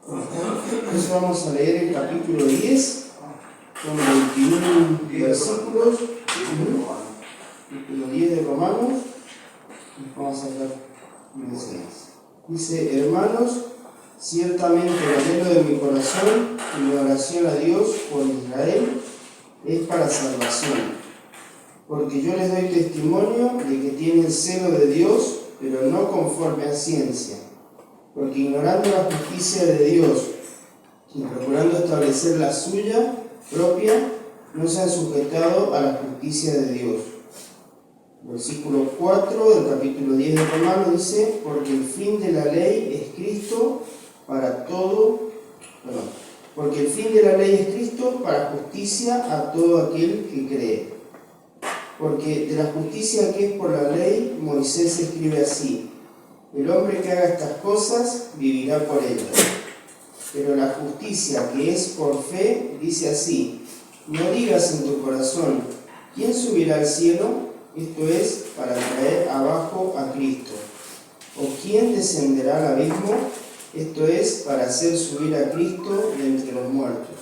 Entonces vamos a leer el capítulo 10, con 21 versículos, capítulo 10 de Romanos, y vamos a sacar mensajes. Dice: hermanos, ciertamente el anhelo de mi corazón y mi oración a Dios por Israel es para salvación, porque yo les doy testimonio de que tienen celo de Dios, pero no conforme a ciencia, porque ignorando la justicia de Dios y procurando establecer la suya propia, no se han sujetado a la justicia de Dios. Versículo 4 del capítulo 10 de Romanos dice: porque el fin de la ley es Cristo para porque el fin de la ley es Cristo para justicia a todo aquel que cree. Porque de la justicia que es por la ley, Moisés escribe así: el hombre que haga estas cosas vivirá por ellas. Pero la justicia que es por fe dice así: no digas en tu corazón, ¿quién subirá al cielo? Esto es, para traer abajo a Cristo. ¿O quién descenderá al abismo? Esto es, para hacer subir a Cristo de entre los muertos.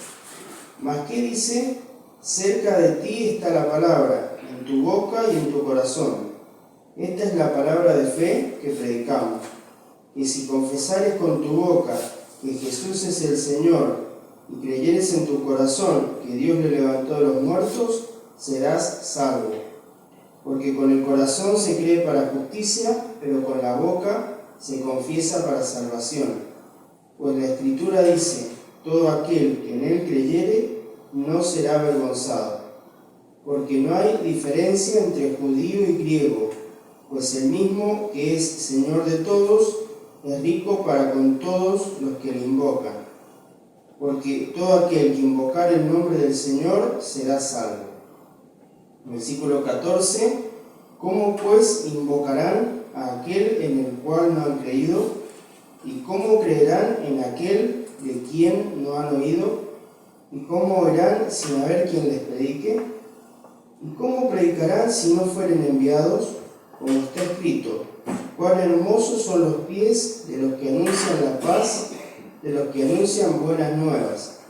Mas ¿qué dice? Cerca de ti está la palabra, en tu boca y en tu corazón. Esta es la palabra de fe que predicamos: que si confesares con tu boca que Jesús es el Señor y creyeres en tu corazón que Dios le levantó de los muertos, serás salvo. Porque con el corazón se cree para justicia, pero con la boca se confiesa para salvación. Pues la Escritura dice: todo aquel que en él creyere no será avergonzado. Porque no hay diferencia entre judío y griego, pues el mismo que es Señor de todos es rico para con todos los que le invocan. Porque todo aquel que invocar el nombre del Señor será salvo. Versículo 14: ¿cómo pues invocarán a aquel en el cual no han creído? ¿Y cómo creerán en aquel de quien no han oído? ¿Y cómo oirán sin haber quien les predique? ¿Y cómo predicarán si no fueren enviados? Como está escrito: cuán hermosos son los pies de los que anuncian la paz, de los que anuncian buenas nuevas.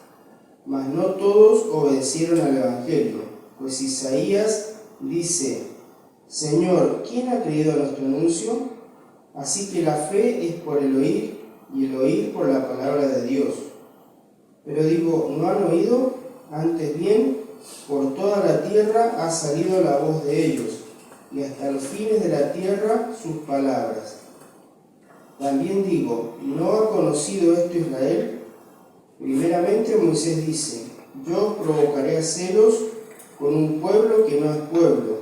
Mas no todos obedecieron al Evangelio. Pues Isaías dice: Señor, ¿quién ha creído a nuestro anuncio? Así que la fe es por el oír, y el oír por la palabra de Dios. Pero digo, ¿no han oído? Antes bien, por toda la tierra ha salido la voz de ellos, y hasta los fines de la tierra sus palabras. También digo, ¿no ha conocido esto Israel? Primeramente Moisés dice: yo os provocaré a celos con un pueblo que no es pueblo,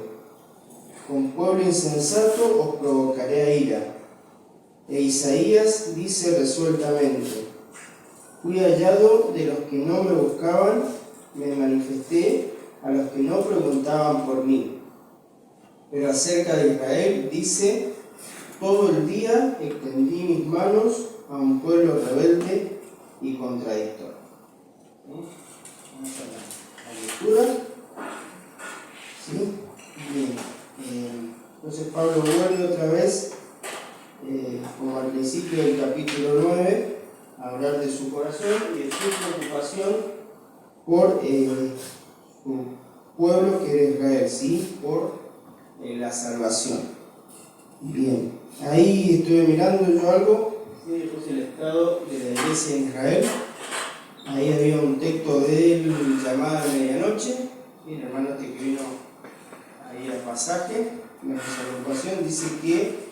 con pueblo insensato os provocaré a ira. E Isaías dice resueltamente: fui hallado de los que no me buscaban, me manifesté a los que no preguntaban por mí. Pero acerca de Israel dice: todo el día extendí mis manos a un pueblo rebelde y contradictor. Vamos a la lectura. ¿Sí? Bien. Entonces Pablo vuelve otra vez, como al principio del capítulo 9, a hablar de su corazón y de su preocupación por su pueblo que era Israel, ¿sí? Por la salvación. Bien, ahí estuve mirando yo algo, ¿sí? Después el estado de la iglesia en Israel. Ahí había un texto de él, llamada Medianoche, ¿sí? El hermano que vino ahí al pasaje, en nuestra agrupación, dice que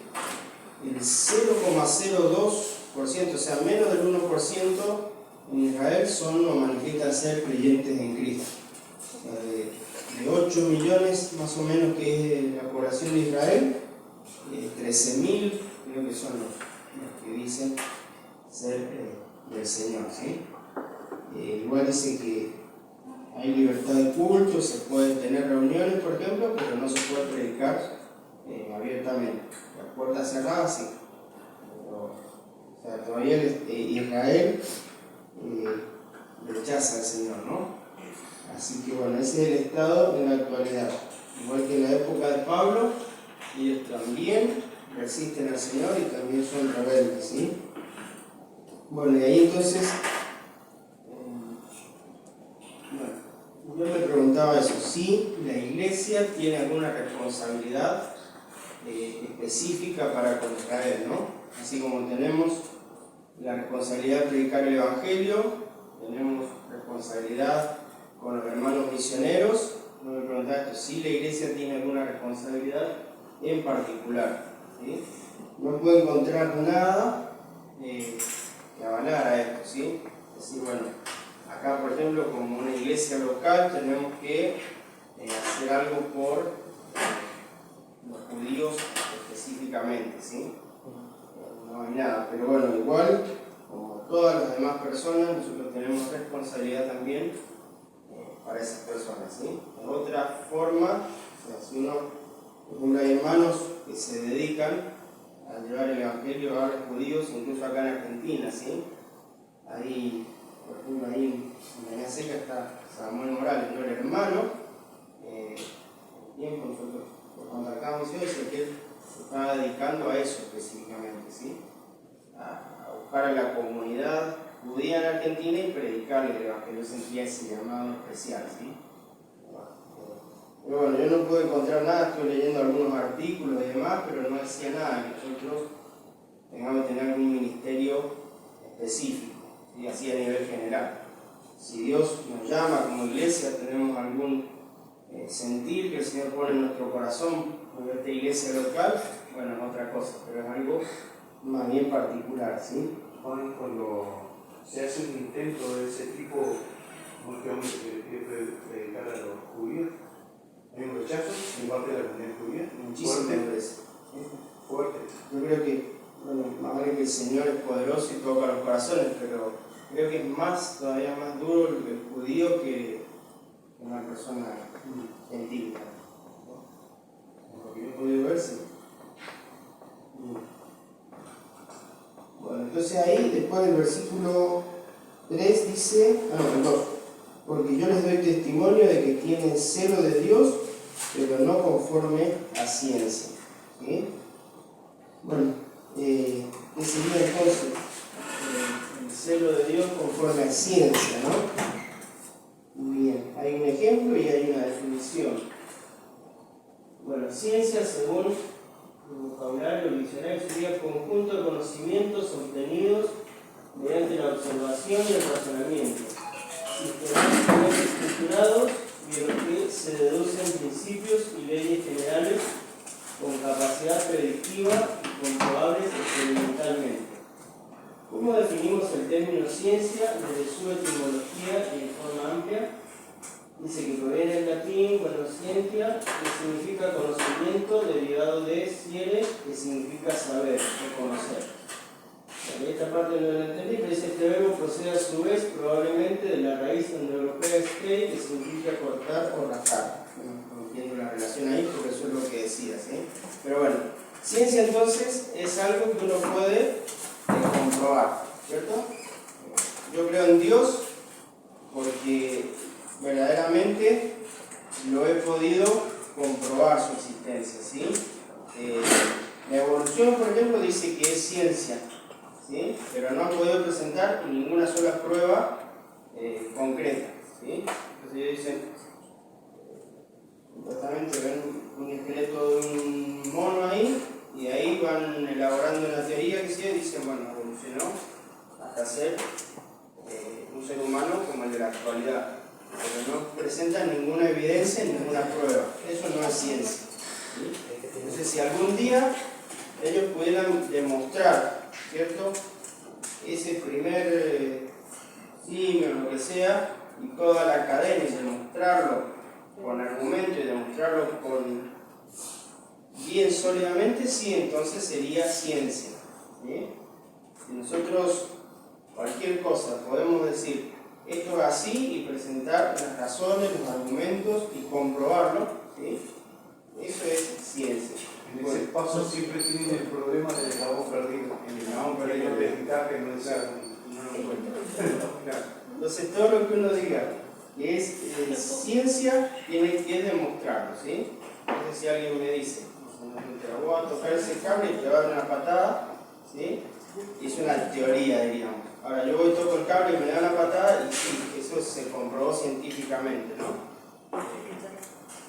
el 0,02%, o sea, menos del 1% en Israel son o manifiestan ser creyentes en Cristo. O sea, de 8 millones más o menos que es la población de Israel, 13.000 creo que son los que dicen ser del Señor, ¿sí? Igual dice que hay libertad de culto, se pueden tener reuniones, por ejemplo, pero no se puede predicar abiertamente. Las puertas cerradas, sí. Pero, o sea, todavía Israel rechaza al Señor, ¿no? Así que bueno, ese es el estado en la actualidad. Igual que en la época de Pablo, ellos también resisten al Señor y también son rebeldes, ¿sí? Bueno, y ahí entonces, yo me preguntaba eso, si la Iglesia tiene alguna responsabilidad específica para con Israel, ¿no? Así como tenemos la responsabilidad de predicar el Evangelio, tenemos responsabilidad con los hermanos misioneros. No me preguntaba esto, si la Iglesia tiene alguna responsabilidad en particular, ¿sí? No puedo encontrar nada que avalara esto, ¿sí? Es decir, bueno, acá por ejemplo, como una iglesia local, tenemos que hacer algo por los judíos específicamente, ¿sí? No hay nada, pero bueno, igual, como todas las demás personas, nosotros tenemos responsabilidad también para esas personas, ¿sí? De otra forma, o sea, si uno, por ejemplo, hay hermanos que se dedican a llevar el Evangelio a los judíos, incluso acá en Argentina, ¿sí? Ahí, por ejemplo, ahí en Caña Seca está Samuel Morales, ¿no? El hermano, tiempo nosotros lo contactamos y dice que él se estaba dedicando a eso específicamente, ¿sí? A buscar a la comunidad judía en Argentina y predicarle el Evangelio, sentía ese llamado especial, ¿sí? Pero bueno, yo no pude encontrar nada, estuve leyendo algunos artículos y demás, pero no decía nada que nosotros tengamos que tener algún ministerio específico, ¿sí? Así a nivel general. Si Dios nos llama como iglesia, tenemos algún sentir que el Señor pone en nuestro corazón por esta iglesia local, bueno, es otra cosa, pero es algo más bien particular, ¿sí? Juan, cuando se hace un intento de ese tipo, como este hombre que quiere predicar a los judíos, hay un rechazo en parte de la comunidad judía. Muchísimas veces. Fuerte. Yo creo que, bueno, más vale que el Señor es poderoso y toca los corazones, pero creo que es más, todavía más duro el judío que una persona gentil. Porque yo he podido ver, sí. Bueno, entonces ahí, después del versículo 3 dice, perdón, porque yo les doy testimonio de que tienen celo de Dios, pero no conforme a ciencia. ¿Sí? Bueno, ¿qué sería entonces el celo de Dios conforme a ciencia, ¿no? Muy bien, hay un ejemplo y hay una definición. Bueno, ciencia, según el vocabulario diccionario, sería el conjunto de conocimientos obtenidos mediante la observación y el razonamiento, sistemáticamente estructurados y de los que se deducen principios y leyes generales con capacidad predictiva y comprobables experimentalmente. ¿Cómo definimos el término ciencia desde su etimología y de forma amplia? Dice que proviene del latín, scientia, que significa conocimiento, derivado de sciere, que significa saber o conocer. Esta parte no la entendí, pero dice este verbo procede a su vez probablemente de la raíz indoeuropea stei, que significa cortar o rascar. No entiendo la relación ahí porque eso es lo que decía, ¿sí? Pero bueno, ciencia entonces es algo que uno puede comprobar, ¿cierto? Yo creo en Dios porque verdaderamente lo he podido comprobar su existencia, ¿sí? La evolución, por ejemplo, dice que es ciencia, ¿sí? Pero no han podido presentar ninguna sola prueba concreta, ¿sí? Entonces ellos dicen, supuestamente ven un esqueleto de un mono ahí y de ahí van elaborando una teoría que sí, dicen, bueno, evolucionó hasta ser un ser humano como el de la actualidad, pero no presentan ninguna evidencia, ninguna prueba. Eso no es ciencia, ¿sí? Entonces, si algún día ellos pudieran demostrar, ¿cierto?, ese primer simio o lo que sea, y toda la cadena, y demostrarlo con argumento y demostrarlo bien sólidamente, sí, entonces sería ciencia, ¿sí? Si nosotros cualquier cosa podemos decir esto es así y presentar las razones, los argumentos y comprobarlo, ¿sí? Eso es ciencia. En ese paso siempre tienen el problema del eslabón perdido. El eslabón perdido. El desventaje no es Claro. Entonces todo lo que uno diga que es ciencia tiene que demostrarlo, ¿sí? Entonces si alguien me dice, te voy a tocar ese cable y te va a dar una patada, ¿sí? Es una teoría, diríamos. Ahora yo voy, toco el cable y me da una patada y sí, eso se comprobó científicamente, ¿no?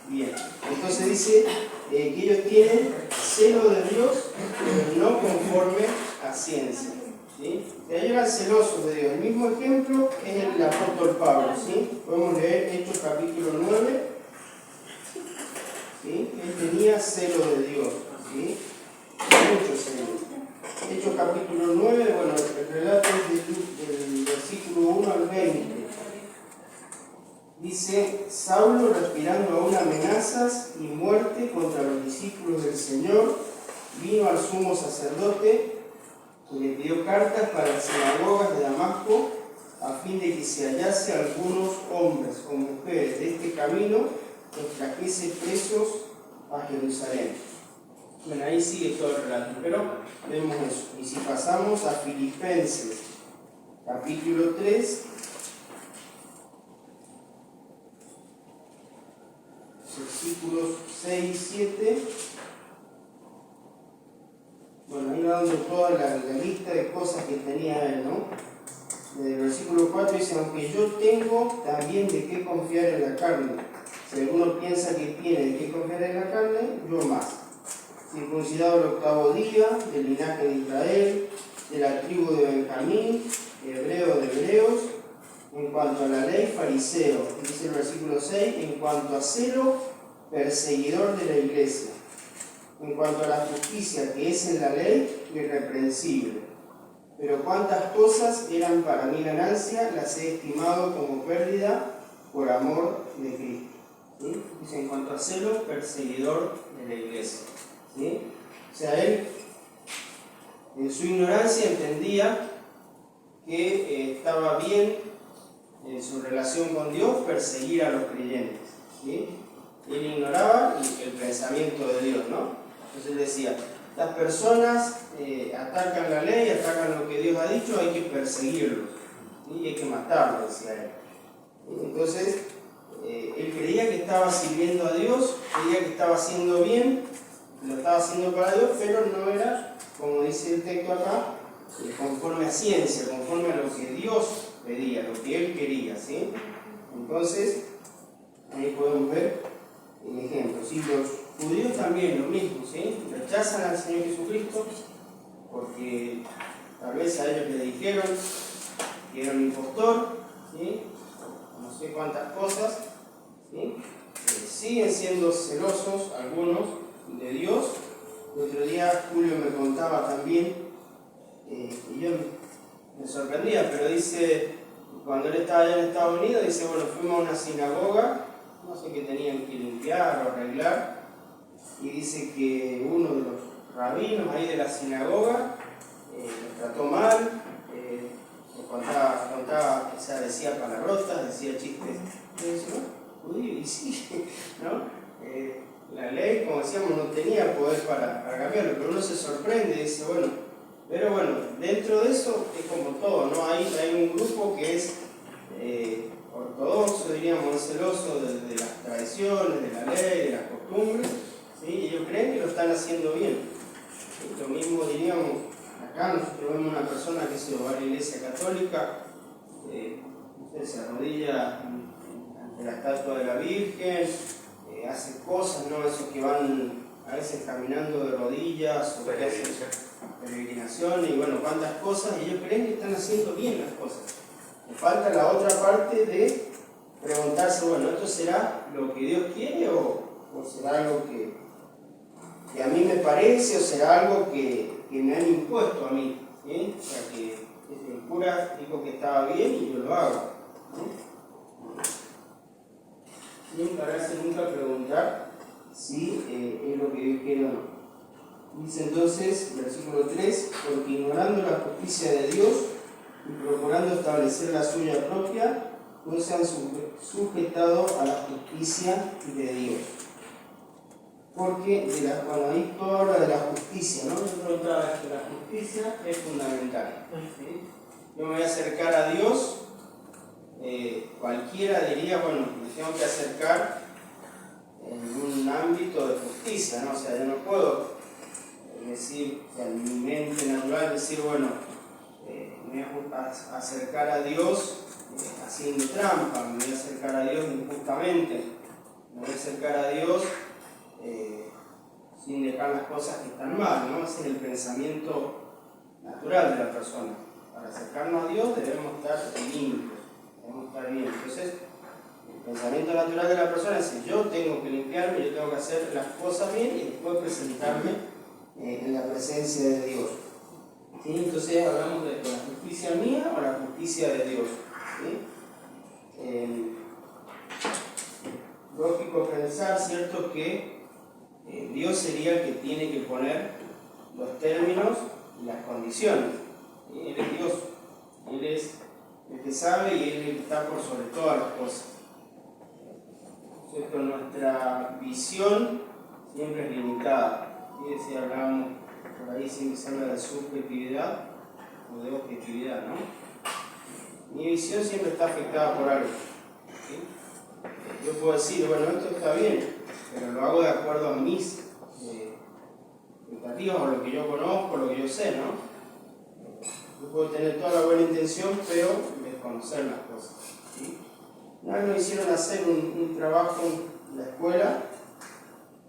Bien, entonces dice que ellos tienen celo de Dios, pero no conforme a ciencia, ¿sí? Ellos eran celosos de Dios. El mismo ejemplo es el apóstol Pablo, ¿sí? Podemos leer Hechos capítulo 9, ¿sí? Él tenía celo de Dios, ¿sí? Mucho celo. Hechos capítulo 9, bueno, el relato es del versículo 1 al 20. Dice, Saulo, respirando aún amenazas y muerte contra los discípulos del Señor, vino al sumo sacerdote y le pidió cartas para las sinagogas de Damasco, a fin de que se hallase algunos hombres o mujeres de este camino, los trajese presos a Jerusalén. Bueno, ahí sigue todo el relato, pero vemos eso. Y si pasamos a Filipenses, capítulo 3, versículos 6 y 7, bueno, ahí va dando toda la lista de cosas que tenía él, ¿no? En el versículo 4 dice, aunque yo tengo también de qué confiar en la carne. Si alguno piensa que tiene de qué confiar en la carne, yo más. Circuncidado el 8º día, del linaje de Israel, de la tribu de Benjamín, hebreo de hebreos, en cuanto a la ley, fariseo. Dice el versículo 6, en cuanto a celo, perseguidor de la iglesia. En cuanto a la justicia que es en la ley, irreprensible. Pero cuántas cosas eran para mí ganancia, las he estimado como pérdida por amor de Cristo. ¿Sí? Dice, en cuanto a celo, perseguidor de la iglesia. ¿Sí? O sea, él, en su ignorancia, entendía que estaba bien en su relación con Dios perseguir a los creyentes, ¿sí? Él ignoraba el pensamiento de Dios, ¿no? Entonces él decía, las personas atacan la ley, atacan lo que Dios ha dicho, hay que perseguirlos, ¿sí? Y hay que matarlos, decía él. Entonces, él creía que estaba sirviendo a Dios, creía que estaba haciendo bien, lo estaba haciendo para Dios, pero no era, como dice el texto acá, conforme a ciencia, conforme a lo que Dios pedía, lo que él quería, ¿sí? Entonces, ahí podemos ver el ejemplo, ¿sí? Los judíos también lo mismo, ¿sí? Rechazan al Señor Jesucristo porque tal vez a ellos le dijeron que era un impostor, ¿sí? No sé cuántas cosas, ¿sí? Siguen siendo celosos algunos de Dios. El otro día Julio me contaba también, y yo me sorprendía, pero dice, cuando él estaba allá en Estados Unidos, dice, bueno, fuimos a una sinagoga, no sé qué tenían que limpiar o arreglar, y dice que uno de los rabinos ahí de la sinagoga los trató mal, contaba, o sea, decía palabrotas, decía chistes, y dice, ¿no? Judío, y sí, ¿no? La ley, como decíamos, no tenía poder para cambiarlo, pero uno se sorprende y dice, bueno, pero bueno, dentro de eso es como todo, ¿no? Hay un grupo que es ortodoxo, diríamos, es celoso de las tradiciones, de la ley, de las costumbres, ¿sí? Y ellos creen que lo están haciendo bien. Lo mismo diríamos, acá nosotros vemos una persona que se va a la iglesia católica, no sé, se arrodilla ante la estatua de la Virgen, hace cosas, ¿no? Esos que van a veces caminando de rodillas o que hacen peregrinaciones y bueno, cuántas cosas, y ellos creen que están haciendo bien las cosas. Le falta la otra parte de preguntarse, bueno, ¿esto será lo que Dios quiere o será algo que a mí me parece o será algo que me han impuesto a mí? ¿Sí? O sea, que el cura dijo que estaba bien y yo lo hago, ¿sí? Sin pararse nunca a preguntar si es lo que Dios quiere o no. Dice entonces, versículo 3, porque ignorando la justicia de Dios y procurando establecer la suya propia, no se han sujetado a la justicia de Dios. Porque, bueno, ahí todo habla de la justicia, ¿no? Yo preguntaba que la justicia es fundamental, ¿sí? Yo me voy a acercar a Dios, cualquiera diría, bueno, me tengo que acercar en un ámbito de justicia, ¿no? O sea, yo no puedo decir, o sea, en mi mente natural decir, bueno, me voy a acercar a Dios haciendo trampa, me voy a acercar a Dios injustamente, me voy a acercar a Dios sin dejar las cosas que están mal, ¿no? Ese es el pensamiento natural de la persona. Para acercarnos a Dios debemos estar limpios, debemos estar bien. Entonces, el pensamiento natural de la persona es que yo tengo que limpiarme, yo tengo que hacer las cosas bien y después presentarme en la presencia de Dios. ¿Sí? Entonces hablamos de la justicia mía o la justicia de Dios. ¿Sí? Lógico pensar, ¿cierto?, que Dios sería el que tiene que poner los términos y las condiciones. ¿Sí? Él es Dios, Él es el que sabe y Él es el que está por sobre todas las cosas. ¿Cierto? Nuestra visión siempre es limitada. ¿Sí? Si hablábamos por ahí, siempre se habla de subjetividad o de objetividad, ¿no? Mi visión siempre está afectada por algo. ¿Sí? Yo puedo decir, bueno, esto está bien, pero lo hago de acuerdo a mis expectativas, o lo que yo conozco, lo que yo sé, ¿no? Yo puedo tener toda la buena intención, pero desconocer las cosas. ¿Sí? Una vez nos hicieron hacer un trabajo en la escuela,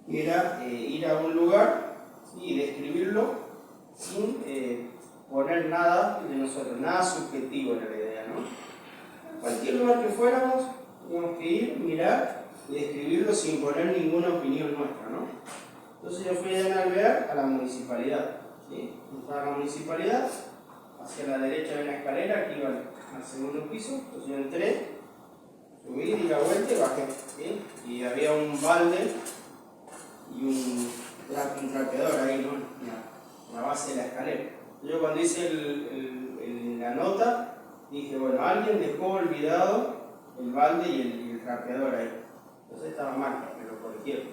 que era ir a un lugar, ¿sí?, y describirlo sin poner nada de nosotros, nada subjetivo era la idea, ¿no? Cualquier lugar que fuéramos, teníamos que ir, mirar y describirlo sin poner ninguna opinión nuestra, ¿no? Entonces yo fui a Alvear a la municipalidad, ¿sí? Entraba a la municipalidad, hacia la derecha había una escalera que iba al segundo piso, entonces yo entré, subí, di la vuelta y bajé, ¿sí? Y había un balde y un trapeador ahí, ¿no?, en la base de la escalera. Yo cuando hice la nota, dije, bueno, alguien dejó olvidado el balde y el trapeador ahí. Entonces estaba mal, me lo corrigieron.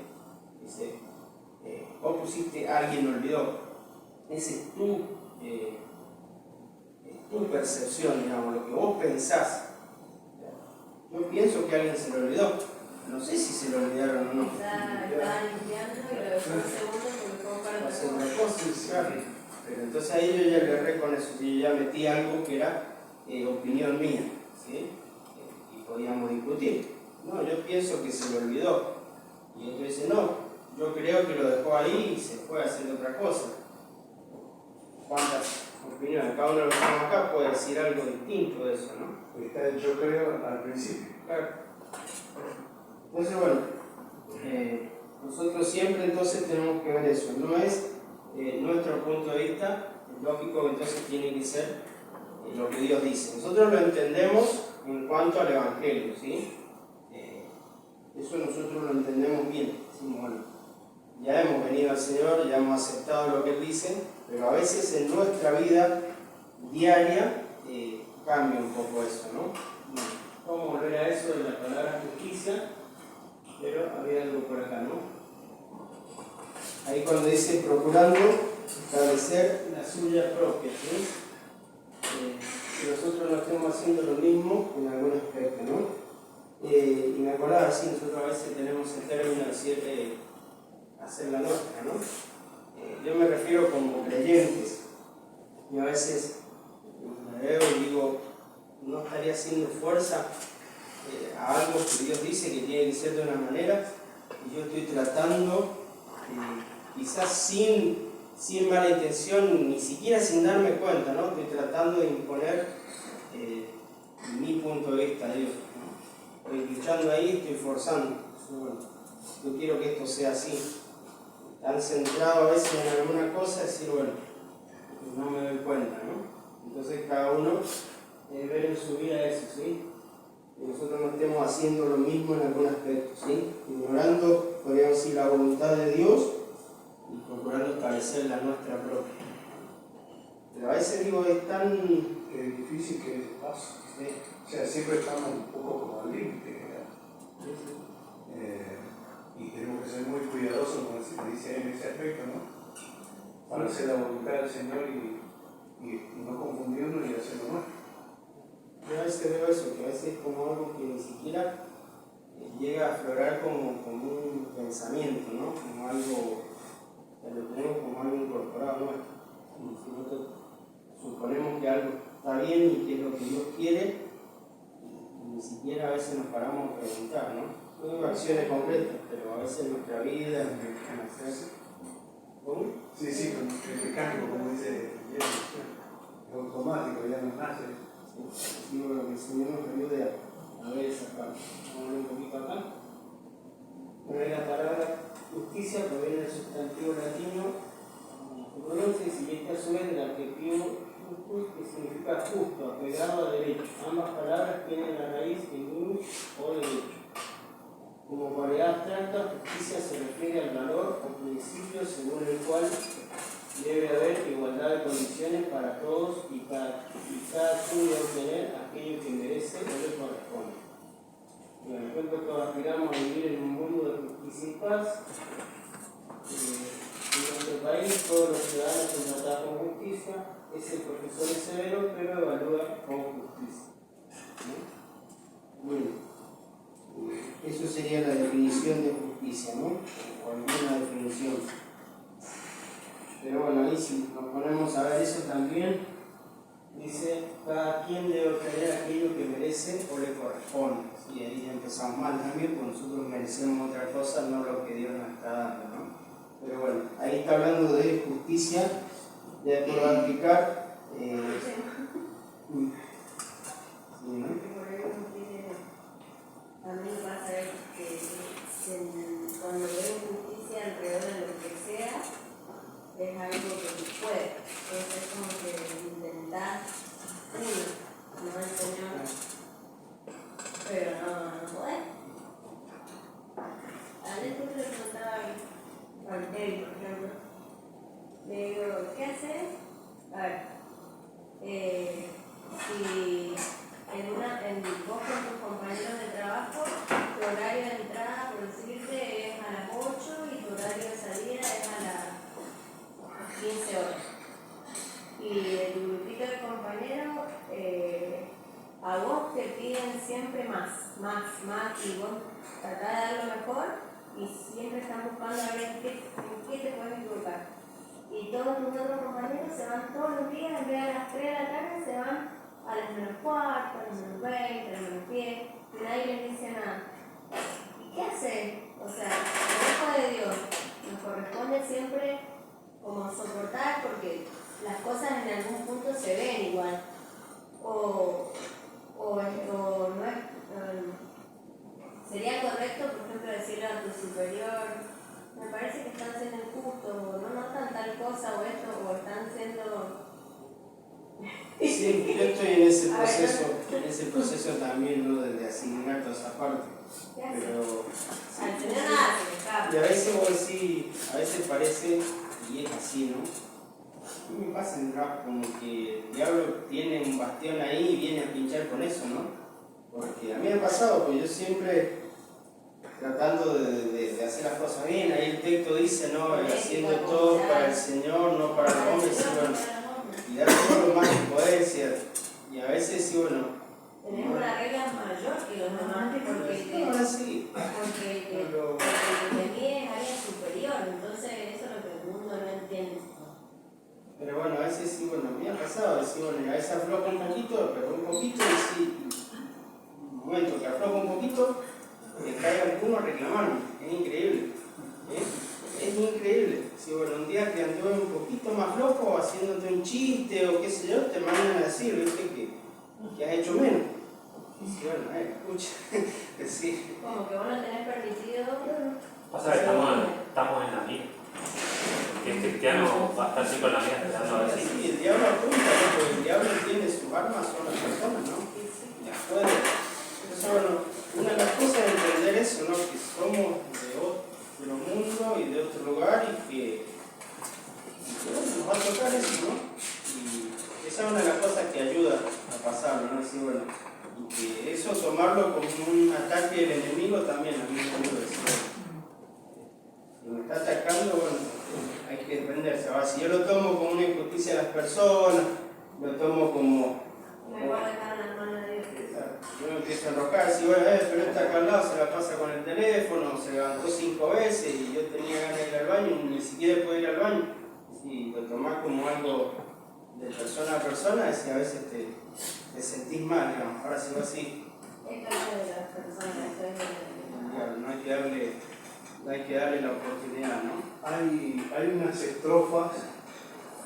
Dice, vos pusiste, alguien lo olvidó. Esa es tu percepción, digamos, lo que vos pensás. Yo pienso que alguien se lo olvidó. No sé si se lo olvidaron o no. Estaba limpiando y lo dejó un segundo porque fue para hacer una cosa, claro. Pero entonces ahí yo ya le erré con eso, yo ya metí algo que era opinión mía, ¿sí? Y podíamos discutir. No, yo pienso que se lo olvidó. Y otro dice, no, yo creo que lo dejó ahí y se fue a hacer otra cosa. ¿Cuántas opiniones? Cada uno de los que estamos acá puede decir algo distinto de eso, ¿no? Está el yo creo al principio. Claro. Entonces, bueno, nosotros siempre entonces tenemos que ver eso. No es nuestro punto de vista, es lógico que entonces tiene que ser lo que Dios dice. Nosotros lo entendemos en cuanto al Evangelio, ¿sí? Eso nosotros lo entendemos bien. Decimos, bueno, ya hemos venido al Señor, ya hemos aceptado lo que Él dice, pero a veces en nuestra vida diaria cambia un poco eso, ¿no? Vamos a volver a eso de la palabra justicia, pero había algo por acá, ¿no? Ahí cuando dice procurando establecer la suya propia, ¿sí? Que nosotros no estemos haciendo lo mismo en algún aspecto, ¿no? Y me acordaba, sí, nosotros a veces tenemos el término de decir hacer la nuestra, ¿no? Yo me refiero como creyentes, y a veces me veo y digo, no estaría haciendo fuerza a algo que Dios dice que tiene que ser de una manera, y yo estoy tratando, quizás sin mala intención, ni siquiera sin darme cuenta, ¿no? Estoy tratando de imponer mi punto de vista a Dios, ¿no? Estoy luchando ahí, estoy forzando. Bueno, yo quiero que esto sea así. Tan centrado a veces en alguna cosa, decir, bueno, no me doy cuenta, ¿no? Entonces cada uno ver en su vida eso, ¿sí? Que nosotros no estemos haciendo lo mismo en algún aspecto, ¿sí? Ignorando, podríamos decir, la voluntad de Dios y procurando establecer la nuestra propia. Pero a veces digo, es tan difícil que eso pase. ¿sí? O sea, siempre estamos un poco como al límite, ¿verdad? Y tenemos que ser muy cuidadosos, como se dice en ese aspecto, ¿no? Para hacer la voluntad del Señor y no confundirnos y hacerlo mal. Yo a veces veo eso, que a veces es como algo que ni siquiera llega a aflorar como un pensamiento, ¿no? Como algo, que lo tenemos como algo incorporado nuestro. Si nosotros suponemos que algo está bien y qué es lo que Dios quiere, y ni siquiera a veces nos paramos a preguntar, ¿no? No digo acciones concretas, pero a veces nuestra vida, en hacer. ¿Cómo? Sí, sí, con el mecánico, como dice Diego, es automático, ya nos nace. Sí, bueno, que el Señor nos ayude a ver esa parte. Vamos a ver un poquito acá. Bueno, la palabra justicia proviene del sustantivo latino pronuncia y siguiente a su vez del adjetivo justus, que significa justo, apegado a derecho. Ambas palabras tienen la raíz en un o derecho. Como cualidad abstracta, justicia se refiere al valor o principio según el cual debe haber igualdad de condiciones para todos y cada quien debe obtener aquello que merece o le corresponde. Bueno, creo que todos aspiramos a vivir en un mundo de justicia y paz. En nuestro país todos los ciudadanos son tratados con justicia, ese profesor es severo pero evalúa con justicia. Bueno, eso sería la definición de justicia, ¿no? O alguna definición. Pero bueno, ahí si nos ponemos a ver eso también, dice, cada quien debe obtener aquello que merece o le corresponde. Y ahí empezamos mal también, porque nosotros merecemos otra cosa, no lo que Dios nos está dando, ¿no? Pero bueno, ahí está hablando de justicia, de aplicar. A mí me pasa que cuando veo justicia alrededor de lo que sea, es algo que tú puedes. Entonces es como que intentar uno, no el Señor, pero no podés. Ayer justo le preguntaba a Kevin, por ejemplo, le digo, ¿qué haces? A ver, si vos con tus compañeros de trabajo, tu horario de entrada, por decirte, es a las 8 y tu horario de salida es a las 15 horas. Y el grupito de compañeros, a vos te piden siempre más, y vos tratás de dar lo mejor y siempre están buscando a ver en qué te puedes equivocar. Y todos tus otros compañeros se van todos los días, en vez de a las 3 de la tarde, se van a las menos cuarto, a las menos 20, a las menos 10, y nadie les dice nada. ¿Y qué hacer? O sea, el hijo de Dios nos corresponde siempre como soportar, porque las cosas en algún punto se ven igual. O no es, sería correcto, por ejemplo, decirle a tu superior, me parece que están siendo injustos, o no notan tal cosa, o esto, o están siendo... Sí, yo estoy en ese proceso también, ¿no? De asignar toda esa parte. Pero... Al tener nada se me escapa. Y a veces vos decís, a veces parece, y es así, ¿no? A mí me pasa en el trabajo como que el diablo tiene un bastión ahí y viene a pinchar con eso, ¿no? Porque a mí me ha pasado, pues yo siempre tratando de hacer las cosas bien, ahí el texto dice, ¿no? Haciendo todo para el Señor, no para el hombre, y dar todo lo más que podés, y a veces sí, bueno. Tenemos una regla mayor que los demás, porque el que tenía es área superior, entonces eso es lo que el mundo no entiende. Pero bueno, a veces sí, bueno, me ha pasado, decir, bueno, a veces afloja un poquito, pero un poquito, y sí, un momento que afloja un poquito, que caiga alguno a reclamarme, es increíble, es increíble. Si bueno, un día que anduve un poquito más flojo, haciéndote un chiste o qué sé yo, te mandan a decir, ¿viste? Que has hecho menos. Y si bueno, escucha, sí. Como que vos no tenés permitido. Pasa que estamos en la mía. Que el cristiano va a estar así con la mía esperando a ver si. Sí, el diablo apunta, ¿no? Porque el diablo tiene sus armas, son las personas, ¿no? Y las puede. Entonces, bueno, una de las cosas es entender eso, ¿no? Que somos de otro mundo y de otro lugar y que bueno, nos va a tocar eso, ¿no? Y esa es una de las cosas que ayuda a pasarlo, ¿no? Decir, bueno, y que eso tomarlo como un ataque del enemigo también a mí me ayuda a decir, bueno, si me está atacando, bueno, hay que defenderse. Ahora, si yo lo tomo como una injusticia a las personas, lo tomo como... Mejor dejar las manos de Dios. Yo me empiezo a enrocar, si bueno, pero está acá al lado, se la pasa con el teléfono, se levantó 5 veces y yo tenía ganas de ir al baño y ni siquiera puedo ir al baño. Y lo tomás como algo de persona a persona, es que a veces te sentís mal, digamos. Ahora si vos así, Es parte de las personas, esto es de no hay que darle la oportunidad, ¿no? Hay unas estrofas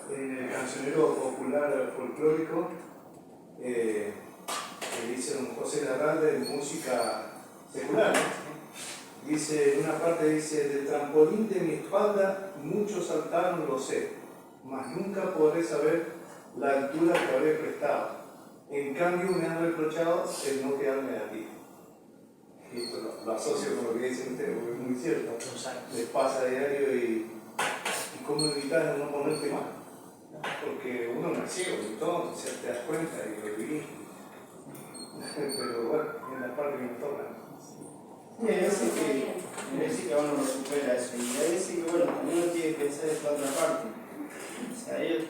en el cancionero popular folclórico que dice don José Larralde de música secular, ¿no? Dice, en una parte dice, del trampolín de mi espalda muchos saltaron, lo sé, mas nunca podré saber la altura que habré prestado. En cambio me han reprochado el no quedarme de aquí. Y esto lo asocio con lo que dicen ustedes, porque es muy cierto. Les pasa a diario y cómo evitar no ponerte mal. Porque uno no es ciego y todo, te das cuenta y lo vivís. Pero bueno, es la parte que me toca. Sí, hay veces que uno lo supera eso, y hay veces que bueno, también uno tiene que pensar esta otra parte. O sea, ellos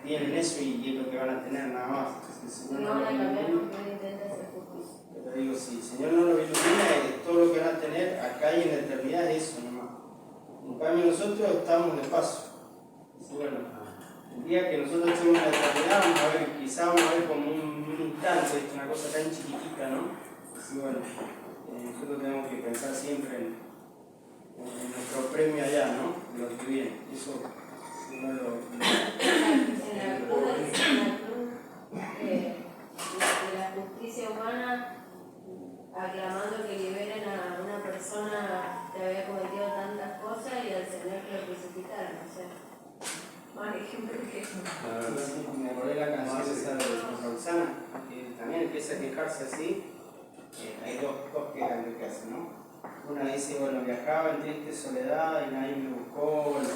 tienen eso y es lo que van a tener nada más. Si el Señor no no van a lo cambiar ilumina, porque intenta hacer justicia. pero digo, si el Señor no lo ilumina, todo lo que van a tener acá y en la eternidad es eso nomás. En cambio nosotros estamos de paso. Así, bueno, el día que nosotros estemos en la eternidad vamos a ver, quizá vamos a ver como un instante, una cosa tan chiquitita, ¿no? Así, bueno, nosotros tenemos que pensar siempre en nuestro premio allá, ¿no? De lo que viene. Eso uno lo... En la cruz, de la justicia humana, aclamando que liberen a una persona que había cometido tantas cosas y al Señor que lo crucificaron, o sea, más ejemplo que eso. Me acordé la canción esa de Roxana, que también empieza a quejarse así. Hay dos quejas que hacen, ¿no? Una dice, bueno, viajaba en triste soledad y nadie me buscó, bueno,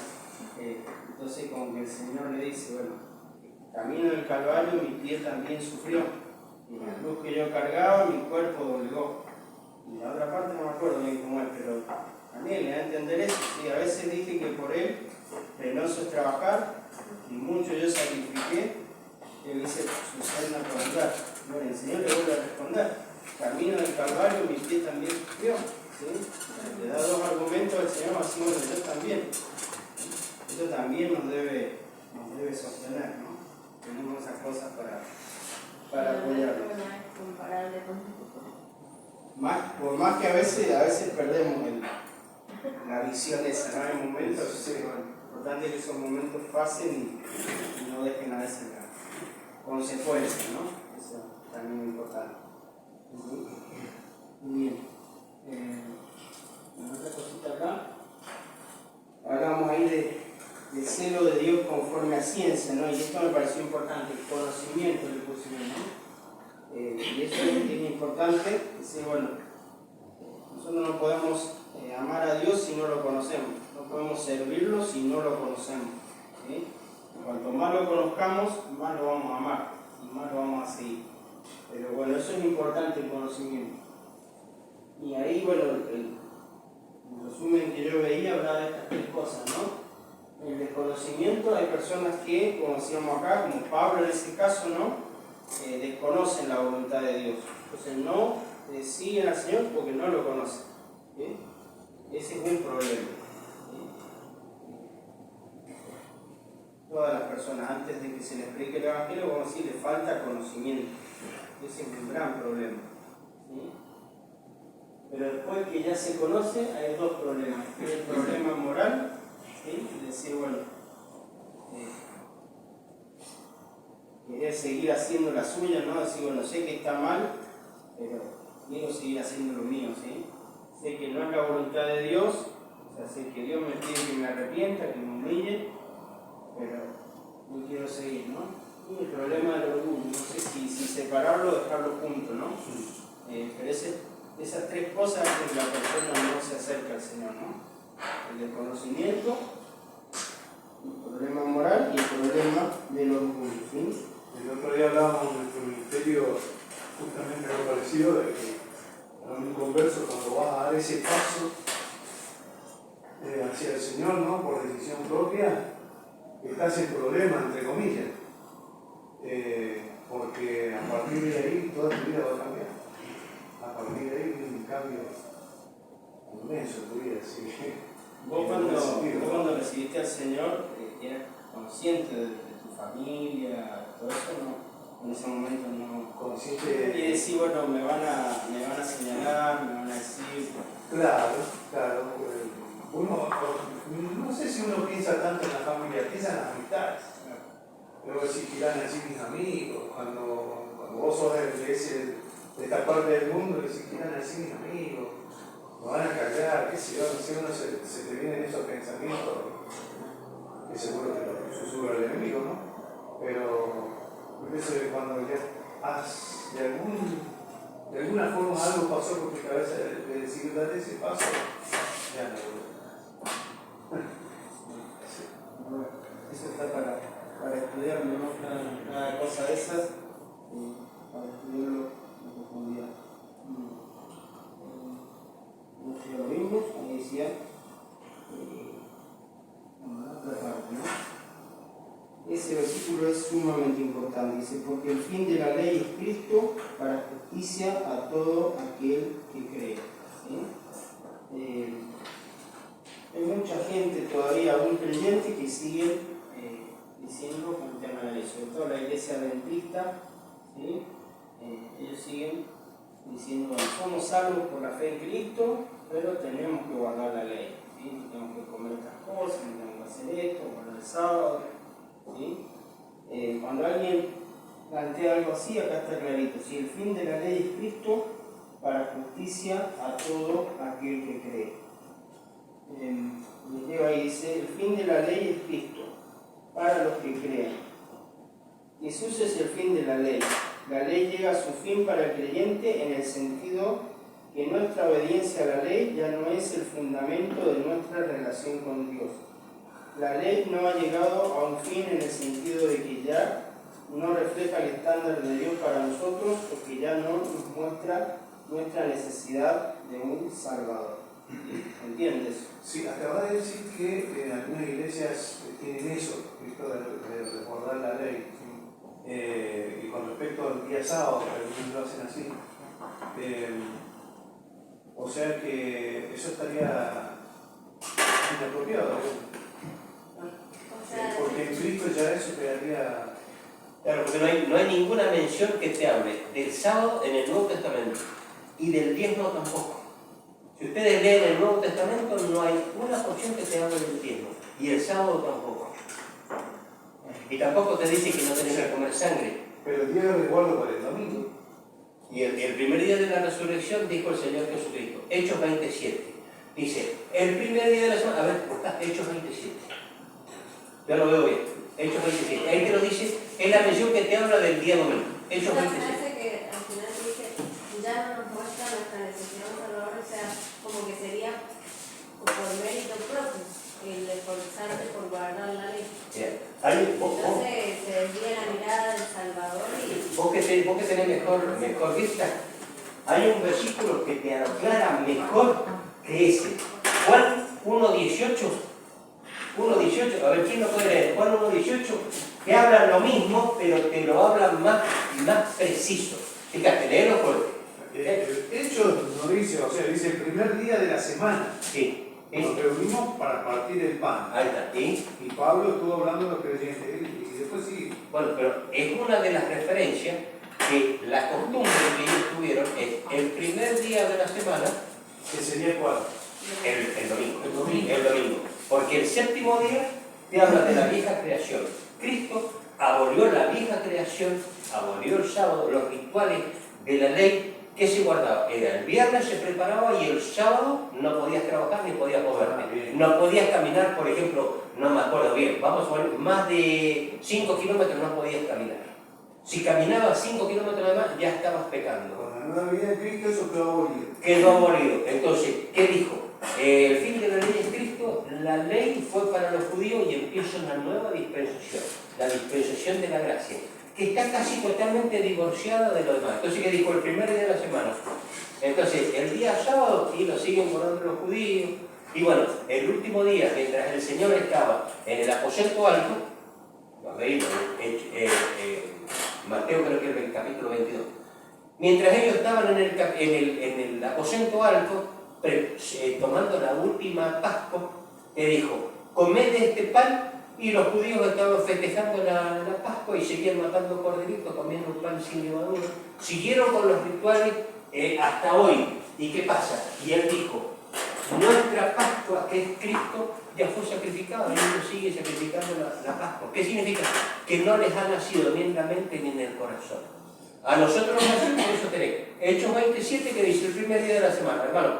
entonces como que el Señor le dice, bueno, camino del Calvario mi pie también sufrió, y la cruz que yo cargaba mi cuerpo doblegó. Y la otra parte no me acuerdo bien cómo es, pero también le da a entender eso, ¿sí? A veces dije que por él penoso es trabajar, y mucho yo sacrifiqué, él dice su senda por andar. Bueno, el Señor le vuelve a responder. Camino del Calvario, mi pie también sufrió. ¿Sí? Le da dos argumentos al Señor, así bueno, yo también. Eso también nos debe sostener, ¿no? Tenemos esas cosas para apoyarnos. Por más que a veces perdemos la visión esa, ¿no? Hay momentos, sí, bueno, importante que esos momentos pasen y no dejen a veces la consecuencia, ¿no? Eso también es importante. Muy bien. Otra cosita acá. Hablamos ahí del celo de Dios conforme a ciencia, ¿no? Y esto me pareció importante, el conocimiento le pusimos, ¿no? Y eso es importante, decir, bueno, nosotros no podemos amar a Dios si no lo conocemos, no podemos servirlo si no lo conocemos, ¿sí? Cuanto más lo conozcamos, más lo vamos a amar y más lo vamos a seguir. Pero bueno, eso es importante, el conocimiento. Y ahí, bueno, el resumen que yo veía hablaba de estas tres cosas, ¿no? El desconocimiento, hay personas que, como decíamos acá, como Pablo en ese caso, ¿no? Desconocen la voluntad de Dios. Entonces no siguen al Señor porque no lo conocen. ¿Sí? Ese es un problema. ¿Sí? Todas las personas, antes de que se les explique el Evangelio, vamos a decir, les falta conocimiento. Ese es un gran problema. ¿Sí? Pero después que ya se conoce, hay dos problemas. El problema moral, ¿sí? Es decir, bueno, querer seguir haciendo la suya, ¿no? Decir, bueno, sé que está mal, pero quiero seguir haciendo lo mío, ¿sí? Sé que no es la voluntad de Dios, o sea, sé que Dios me pide que me arrepienta, que me humille, pero no quiero seguir, ¿no? Y el problema del orgullo, no sé si separarlo o dejarlo junto, ¿no? Pero esas tres cosas hacen que la persona no se acerque al Señor, ¿no? El desconocimiento, el problema moral y el problema del orgullo, ¿sí? El otro día hablábamos en nuestro ministerio justamente algo parecido, de que a un converso cuando vas a dar ese paso hacia el Señor, ¿no? Por decisión propia, estás en problema, entre comillas. Porque a partir de ahí toda tu vida va a cambiar. A partir de ahí viene un cambio inmenso en tu vida. ¿Sí? Vos cuando recibiste al Señor, eras consciente de tu familia, todo eso no, en ese momento no. Consiste. Y decir, bueno, me van a señalar, me van a decir. Claro, claro. Uno, no sé si uno piensa tanto en la familia, piensa en las amistades. Luego exigirán así mis amigos, cuando vos sos de esta parte del mundo, exigirán así mis amigos, me van a callar, qué sé yo, no sé, uno se te vienen esos pensamientos, que seguro que lo susurra el enemigo, ¿no? Pero por eso cuando ya de alguna forma algo pasó por tu cabeza de decir, dale ese paso, ya no lo Bueno, eso está para estudiarlo, ¿no? Cada cosa de esas, para estudiarlo en profundidad. No sé, lo vimos, ahí decía, la otra parte, ¿no? Ese versículo es sumamente importante, dice, porque el fin de la ley es Cristo para justicia a todo aquel que cree. ¿Sí? Hay mucha gente todavía, aún creyente, que sigue diciendo con el tema de la ley, sobre todo la iglesia adventista, ¿sí? Ellos siguen diciendo, bueno, somos salvos por la fe en Cristo, pero tenemos que guardar la ley, ¿sí? No tenemos que comer estas cosas, no tenemos que hacer esto, guardar el sábado, ¿sí? Cuando alguien plantea algo así, acá está clarito, ¿sí? El fin de la ley es Cristo para justicia a todo aquel que cree. Les leo ahí, dice, el fin de la ley es Cristo, para los que creen. Jesús es el fin de la ley. La ley llega a su fin para el creyente en el sentido que nuestra obediencia a la ley ya no es el fundamento de nuestra relación con Dios. La ley no ha llegado a un fin en el sentido de que ya no refleja el estándar de Dios para nosotros, porque ya no nos muestra nuestra necesidad de un Salvador. ¿Entiendes? Sí, acabas de decir que algunas iglesias tienen eso, esto de recordar la ley. Y con respecto al día sábado, algunos lo hacen así. O sea que eso estaría inapropiado. Porque en Cristo ya eso quedaría. Claro, porque no hay ninguna mención que te hable del sábado en el Nuevo Testamento y del diezmo tampoco. Si ustedes leen el Nuevo Testamento, no hay una porción que te hable del diezmo, y el sábado tampoco. Y tampoco te dice que no tenés que comer sangre. Pero el día de resguardo para el domingo. Y el primer día de la resurrección dijo el Señor Jesucristo, Hechos 27. Dice, el primer día de la semana, a ver, está Hechos 27. Ya lo veo bien, Hechos 27. Ahí te lo dice, es la mención que te habla del día domingo. Hechos 27. Parece que al final dice, ya no nos muestra nuestra necesidad de un Salvador, o sea, como que sería por mérito propio el esforzarse por guardar la ley. Entonces se desvía la mirada del Salvador y... Vos que tenés mejor vista, hay un versículo que te aclara mejor que ese. Juan 1.18, a ver quién lo puede leer, Juan 1.18, que habla lo mismo, pero te lo habla más preciso. Fíjate, léelo fuerte. Hechos no dice, o sea, dice el primer día de la semana. Sí. Nos reunimos para partir el pan. Ahí está. Y Pablo estuvo hablando de los creyentes y después sí. Bueno, pero es una de las referencias que la costumbre que ellos tuvieron es el primer día de la semana. ¿Que sería cuál? El domingo. El domingo. Porque el séptimo día te habla de la vieja creación. Cristo abolió la vieja creación, abolió el sábado, los rituales de la ley. ¿Qué se guardaba? Era el viernes se preparaba y el sábado no podías trabajar ni podías moverte. No podías caminar, por ejemplo, no me acuerdo bien, vamos a ver, más de 5 kilómetros no podías caminar. Si caminabas 5 kilómetros más, ya estabas pecando. Con la nueva vida de Cristo eso quedó abolido. Quedó abolido. Entonces, ¿qué dijo? El fin de la ley es Cristo, la ley fue para los judíos y empieza una nueva dispensación, la dispensación de la gracia, que está casi totalmente divorciada de lo demás. Entonces, ¿qué dijo? El primer día de la semana. Entonces, el día sábado, y lo siguen guardando los judíos. Y bueno, el último día, mientras el Señor estaba en el aposento alto, lo leímos, Mateo creo que es el capítulo 22, mientras ellos estaban en el aposento alto, tomando la última Pascua, que dijo, comed de este pan Y los judíos estaban festejando la Pascua y seguían matando corderitos, comiendo pan sin levadura. Siguieron con los rituales hasta hoy. ¿Y qué pasa? Y él dijo, nuestra Pascua, que es Cristo, ya fue sacrificada, y ellos siguen sacrificando la Pascua. ¿Qué significa? Que no les ha nacido ni en la mente ni en el corazón. A nosotros nos nació, por eso tenemos Hechos 27, que dice el primer día de la semana, hermano,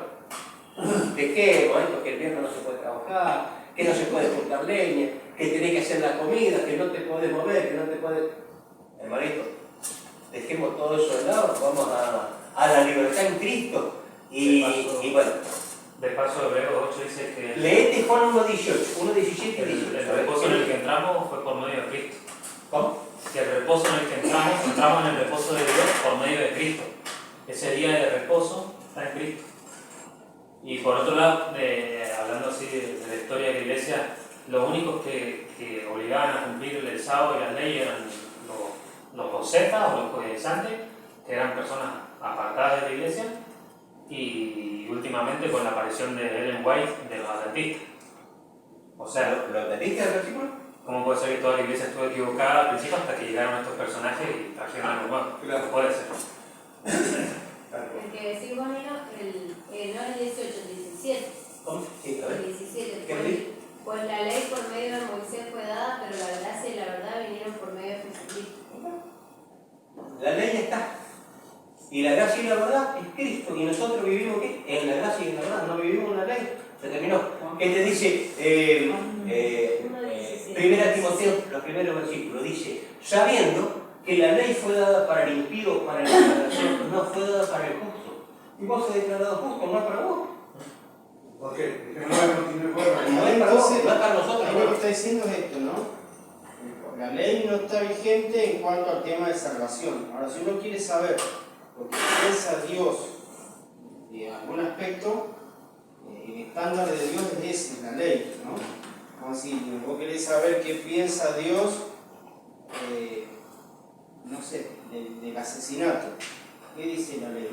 ¿de qué? Bueno, que el viernes no se puede trabajar, que no se puede juntar leña, que tenés que hacer la comida, que no te podés mover, que no te podés... Hermanito, dejemos todo eso de lado, vamos a la libertad en Cristo. Y bueno, De paso, Hebreos 8 dice que leete Juan 1.18, 1.17 y 18. el reposo en el que entramos fue por medio de Cristo. ¿Cómo? Que el reposo en el que entramos en el reposo de Dios por medio de Cristo. Ese día de reposo está en Cristo. Y por otro lado, hablando así de la historia de la iglesia, los únicos que obligaban a cumplir el sábado y la ley eran los josetas o los judaizantes, que eran personas apartadas de la iglesia, y últimamente con la aparición de Ellen White de los adventistas. O sea, ¿Lo entendiste el versículo? ¿cómo puede ser que toda la iglesia estuvo equivocada al principio hasta que llegaron estos personajes y trajeron algo nuevo? Claro. Puede ser. El que decís vos, Nino, no el 18, el 17. ¿Cómo? Sí, a ver. El 17. ¿Qué dice? Pues la ley por medio de Moisés fue dada, pero la gracia y la verdad vinieron por medio de Jesucristo. La ley está. Y la gracia y la verdad es Cristo. Y nosotros vivimos ¿qué? En la gracia y en la verdad. No vivimos en la ley. Se terminó. ¿Qué te dice? Primera Timoteo, los primeros versículos, dice, sabiendo que la ley fue dada para el impío, para el pecador, no fue dada para el justo. Y vos sos declarado justo, no es para vos. ¿Por qué? Que no va a continuar con No es para vos, Entonces, no es para nosotros. ahí lo que está diciendo es esto, ¿no? La ley no está vigente en cuanto al tema de salvación. Ahora, si uno quiere saber lo que piensa Dios de algún aspecto, el estándar de Dios es ese, la ley, ¿no? Como si vos querés saber qué piensa Dios, no sé, del asesinato. ¿Qué dice la ley?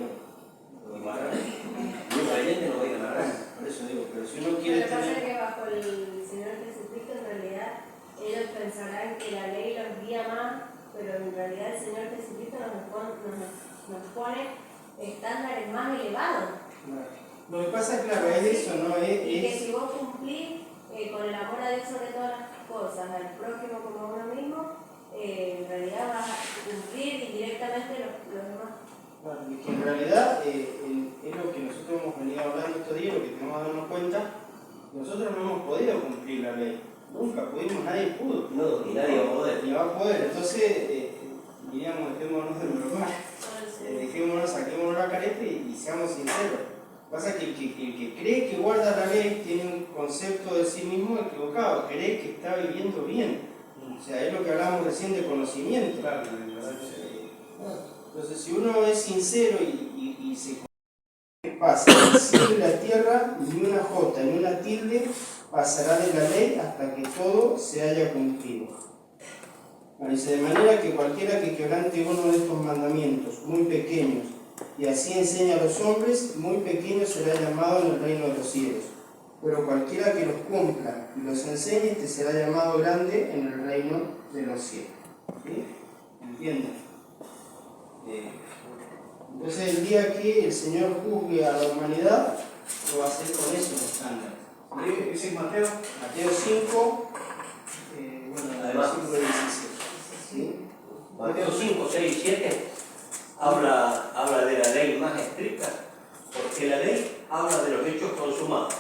Muy creyente no voy a ganar. Por eso digo, pero si uno Lo que quiere pasa es tener... que bajo el Señor Jesucristo, en realidad, ellos pensarán que la ley los guía más, pero en realidad el Señor Jesucristo nos pone estándares más elevados. Lo que pasa es, claro, es eso, ¿no? Y que si vos cumplís con el amor a Dios sobre todas las cosas, al prójimo como a uno mismo, en realidad vas a cumplir indirectamente los demás. Bueno, y que en realidad es lo que nosotros hemos venido hablando estos días, lo que tenemos que darnos cuenta, nosotros no hemos podido cumplir la ley, nunca pudimos, nadie pudo. No, ni nadie va a poder. Ni va a poder, entonces, diríamos, dejémonos de normal, dejémonos, saquémonos la careta y seamos sinceros. Pasa que el que cree que guarda la ley tiene un concepto de sí mismo equivocado, cree que está viviendo bien. O sea, es lo que hablábamos recién de conocimiento. Claro, Entonces, si uno es sincero y se ¿qué pasa? El cielo y la tierra, ni una jota ni una tilde pasará de la ley hasta que todo se haya cumplido. Bueno, dice, de manera que cualquiera que quebrante uno de estos mandamientos muy pequeños y así enseña a los hombres, muy pequeño será llamado en el reino de los cielos. Pero cualquiera que los cumpla y los enseñe, este será llamado grande en el reino de los cielos. ¿Sí? ¿Entienden? Entonces el día que el Señor juzgue a la humanidad, lo va a hacer con esos estándares. ¿Ese es Mateo? Mateo 5, Además, versículo 17. ¿Sí? Mateo 5, 6, 7 habla de la ley más estricta, porque la ley habla de los hechos consumados.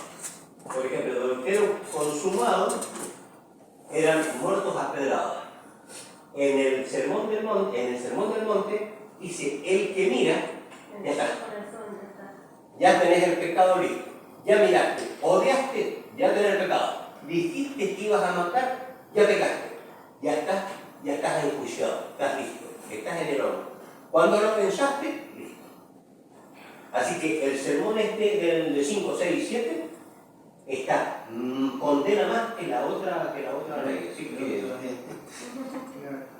Por ejemplo, el adulterio consumado eran muertos apedrados. En el Sermón del Monte dice, el que mira, ya está. Ya tenés el pecado listo. Ya miraste, odiaste, ya tenés el pecado. Dijiste que ibas a matar, ya pecaste. Ya estás enjuiciado, estás listo, estás en el horno. Cuando lo pensaste, listo. Así que el sermón de 5, 6 y 7 está, condena más que la otra ley. Así que,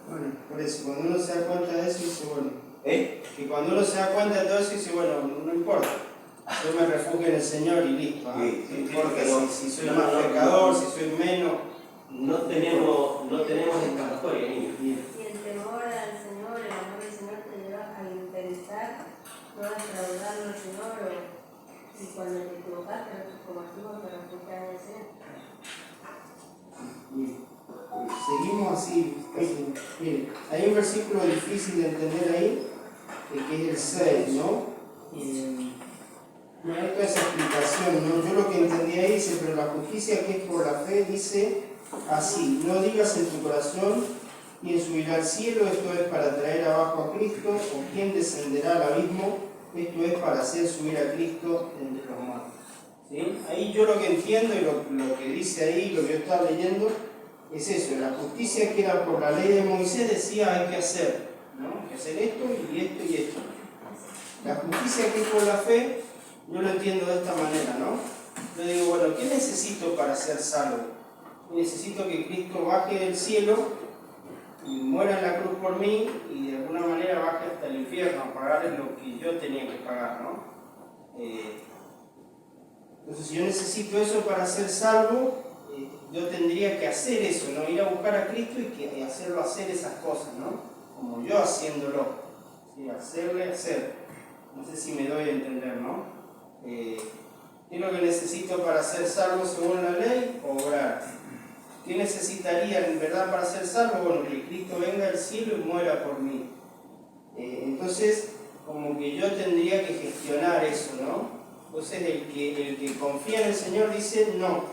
bueno, por eso, cuando uno se da cuenta de eso, dice, bueno, ¿eh? que cuando uno se da cuenta de todo eso, dice, bueno, no importa. Yo me refugio en el Señor y listo. ¿Ah? Sí, no importa pero si soy más pecador, si soy menos. no tenemos escapatoria, niños. Bien. Y el temor al Señor, el amor al Señor te lleva a intentar no defraudarlo al Señor y cuando te equivocaste, como decimos, te refugias en el Señor. Bien. Seguimos así. Bien. Hay un versículo difícil de entender ahí, que es el 6, ¿no? No hay toda esa explicación, ¿no? Yo lo que entendí ahí dice, pero la justicia que es por la fe dice así: no digas en tu corazón quién subirá al cielo, esto es para traer abajo a Cristo, o quién descenderá al abismo, esto es para hacer subir a Cristo entre los muertos. ¿Sí? Ahí yo lo que entiendo y lo que dice ahí, lo que yo estaba leyendo, es eso: la justicia que era por la ley de Moisés decía hay que hacer, ¿no? Hay que hacer esto y esto y esto. La justicia que es por la fe, yo lo entiendo de esta manera, ¿no? Yo digo, bueno, ¿qué necesito para ser salvo? Necesito que Cristo baje del cielo y muera en la cruz por mí y de alguna manera baje hasta el infierno a pagar lo que yo tenía que pagar, ¿no? Entonces, si yo necesito eso para ser salvo, yo tendría que hacer eso, ¿no? Ir a buscar a Cristo y hacerlo hacer esas cosas, ¿no? Como yo haciéndolo, ¿sí? Hacerle hacer. No sé si me doy a entender, ¿no? ¿Qué es lo que necesito para ser salvo según la ley? Obrar. ¿Qué necesitaría en verdad para ser salvo? Bueno, que Cristo venga del cielo y muera por mí. Entonces, como que yo tendría que gestionar eso, ¿no? Entonces, el que confía en el Señor dice, no,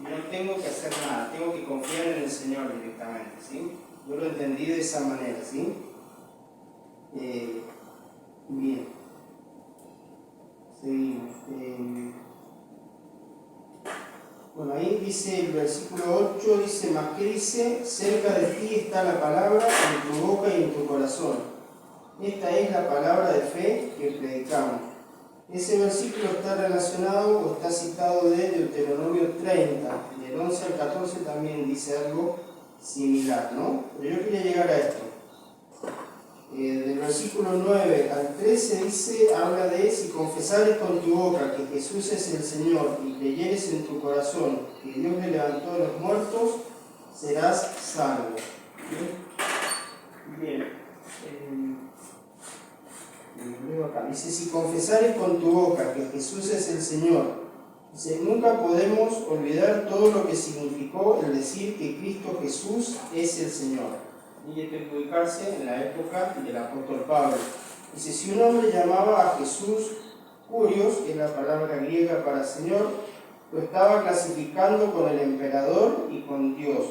no tengo que hacer nada, tengo que confiar en el Señor directamente, ¿sí? Yo lo entendí de esa manera, ¿sí? Bien. Seguimos. Bueno, ahí dice el versículo 8, dice, más que dice, cerca de ti está la palabra en tu boca y en tu corazón. Esta es la palabra de fe que predicamos. Ese versículo está relacionado o está citado de Deuteronomio 30, del 11 al 14 también dice algo similar, ¿no? Pero yo quería llegar a esto. Del versículo 9 al 13 dice, habla de si confesares con tu boca que Jesús es el Señor y creyeres en tu corazón que Dios le levantó de los muertos, serás salvo. Bien. Leo acá. Dice, si confesares con tu boca que Jesús es el Señor, dice, nunca podemos olvidar todo lo que significó el decir que Cristo Jesús es el Señor. Y esto hay que ubicarse en la época del apóstol Pablo. Dice, si un hombre llamaba a Jesús Curios, que es la palabra griega para Señor, lo estaba clasificando con el emperador y con Dios.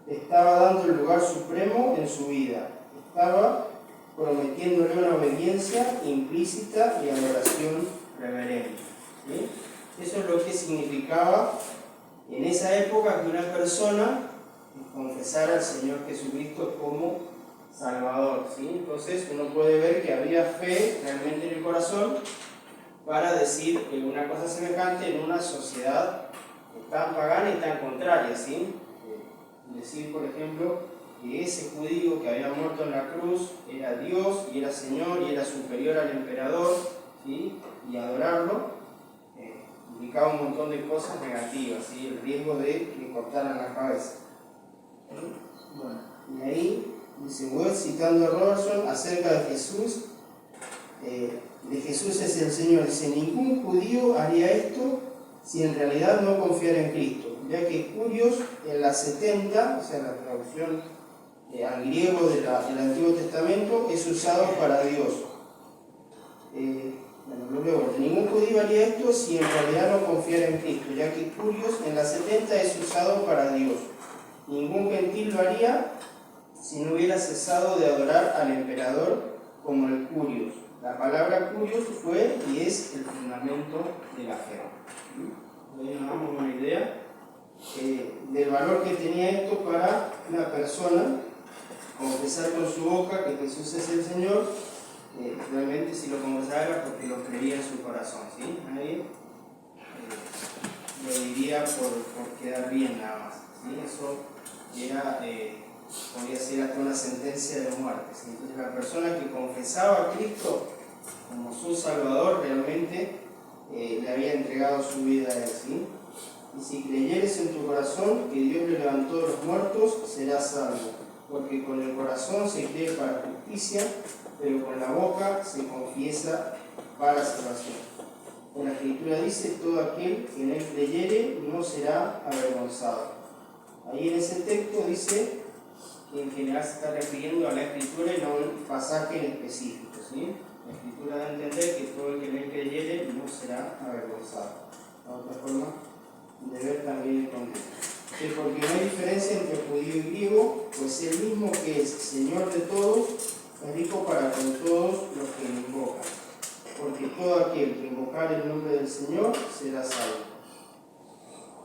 Le estaba dando el lugar supremo en su vida. Estaba prometiéndole una obediencia implícita y adoración reverente. ¿Sí? Eso es lo que significaba en esa época que una persona confesar al Señor Jesucristo como Salvador, ¿sí? Entonces uno puede ver que había fe realmente en el corazón para decir una cosa semejante en una sociedad tan pagana y tan contraria, ¿sí? Decir, por ejemplo, que ese judío que había muerto en la cruz era Dios y era Señor y era superior al emperador, ¿sí? Y adorarlo implicaba un montón de cosas negativas, ¿sí? El riesgo de que le cortaran la cabeza. Bueno, y ahí dice, voy citando a Robertson acerca de Jesús, de Jesús es el Señor. Dice, ningún judío haría esto si en realidad no confiara en Cristo, ya que Curios en la 70, o sea, la traducción al griego del Antiguo Testamento, es usado para Dios. Lo leo, ningún judío haría esto si en realidad no confiara en Cristo, ya que Curios en la 70 es usado para Dios. Ningún gentil lo haría si no hubiera cesado de adorar al emperador como el Curios. La palabra Curios fue y es el fundamento de la fe. Ahí nos damos una idea del valor que tenía esto para una persona confesar con su boca que Jesús es el Señor. Realmente si lo confesara porque lo creía en su corazón, ¿sí? Nadie lo diría por quedar bien nada más, ¿sí? Eso era, podría ser hasta una sentencia de muerte, ¿sí? Entonces la persona que confesaba a Cristo como su Salvador realmente le había entregado su vida a él, ¿sí? Y si creyeres en tu corazón que Dios le levantó de los muertos, serás salvo. Porque con el corazón se cree para justicia, pero con la boca se confiesa para salvación. La Escritura dice: todo aquel que en él creyere no será avergonzado. Ahí en ese texto dice que en general se está refiriendo a la Escritura y no a un pasaje en específico, ¿sí? La Escritura da a entender que todo el que en él creyere no será avergonzado. La otra forma de ver también el contexto. Porque no hay diferencia entre judío y griego, pues el mismo que es Señor de todos es rico para con todos los que le invocan. Porque todo aquel que invocar el nombre del Señor será salvo.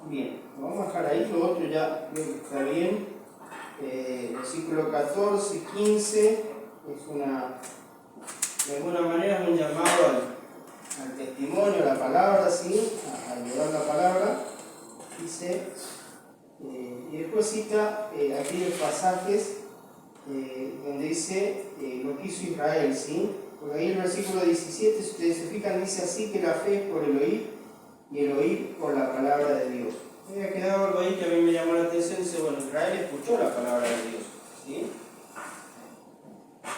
Bien, lo vamos a dejar ahí, lo otro ya creo que está bien. Versículo 14, 15, es de alguna manera es un llamado al testimonio, a la palabra, ¿sí? A llevar la palabra. Dice, y después cita aquellos pasajes donde dice lo que hizo Israel, ¿sí? Porque ahí el versículo 17, si ustedes se fijan, dice así que la fe es por el oír y el oír por la palabra de Dios. Me había quedado algo ahí que a mí me llamó la atención. Dice, bueno, Israel escuchó la palabra de Dios, ¿sí?